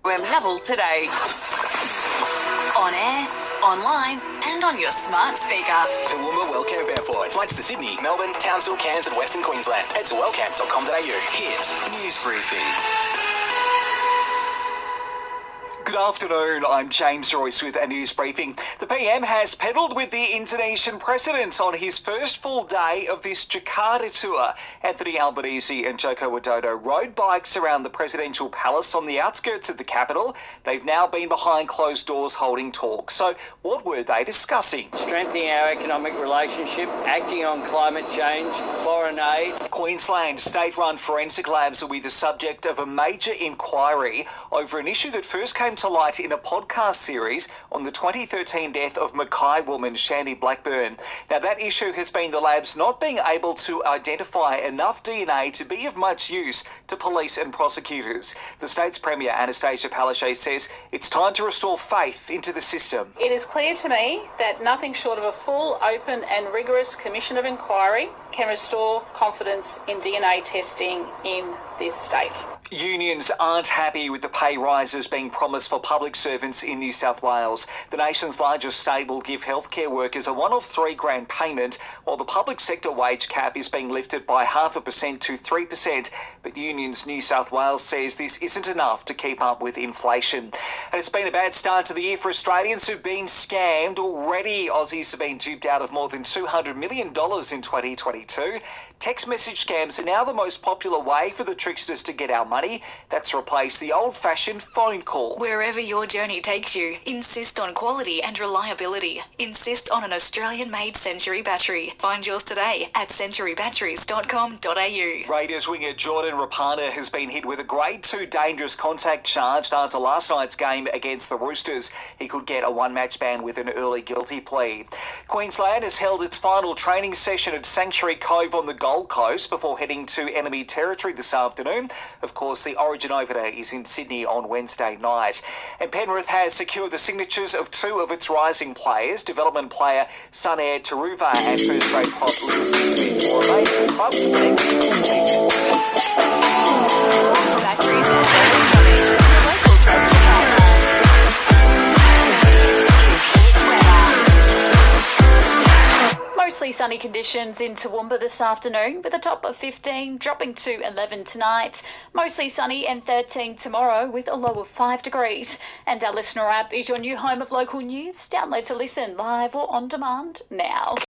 Havel today. On air, online and on your smart speaker. Toowoomba Wellcamp Airport. Flights to Sydney, Melbourne, Townsville, Cairns and Western Queensland. Head to wellcamp.com.au. Here's News Briefing. Good afternoon, I'm James Royce with a news briefing. The PM has pedalled with the Indonesian president on his first full day of this Jakarta tour. Anthony Albanese and Joko Widodo rode bikes around the presidential palace on the outskirts of the capital. They've now been behind closed doors holding talks. So what were they discussing? Strengthening our economic relationship, acting on climate change, foreign aid. Queensland state-run forensic labs will be the subject of a major inquiry over an issue that first came to light in a podcast series on the 2013 death of Mackay woman Shandy Blackburn. Now, that issue has been the labs not being able to identify enough DNA to be of much use to police and prosecutors. The state's Premier, Anastasia Palaszczuk, says it's time to restore faith into the system. It is clear to me that nothing short of a full, open and rigorous commission of inquiry can restore confidence in DNA testing in this state. Unions aren't happy with the pay rises being promised for public servants in New South Wales. The nation's largest state will give healthcare workers a one-off $3,000 payment, while the public sector wage cap is being lifted by 0.5% to 3%. But Unions New South Wales says this isn't enough to keep up with inflation. And it's been a bad start to the year for Australians who've been scammed. Already, Aussies have been duped out of more than $200 million in 2022. Text message scams are now the most popular way for the tricksters to get our money. That's replaced the old-fashioned phone call. Wherever your journey takes you, insist on quality and reliability. Insist on an Australian-made Century battery. Find yours today at centurybatteries.com.au. Raiders winger Jordan Rapana has been hit with a Grade 2 dangerous contact charge after last night's game against the Roosters. He could get a one-match ban with an early guilty plea. Queensland has held its final training session at Sanctuary Cove on the Gold Coast before heading to enemy territory this afternoon. Of course, the Origin opener is in Sydney on Wednesday night. And Penrith has secured the signatures of two of its rising players, development player Sunay Taruva and first-grade prop Lindsay Smith, will remain at the club for the next 2 seasons. Source batteries and electronics. Your local Tesco partner. This is Hit Weather. Mostly sunny conditions in Toowoomba this afternoon with a top of 15 dropping to 11 tonight. Mostly sunny and 13 tomorrow with a low of 5 degrees. And our listener app is your new home of local news. Download to listen live or on demand now.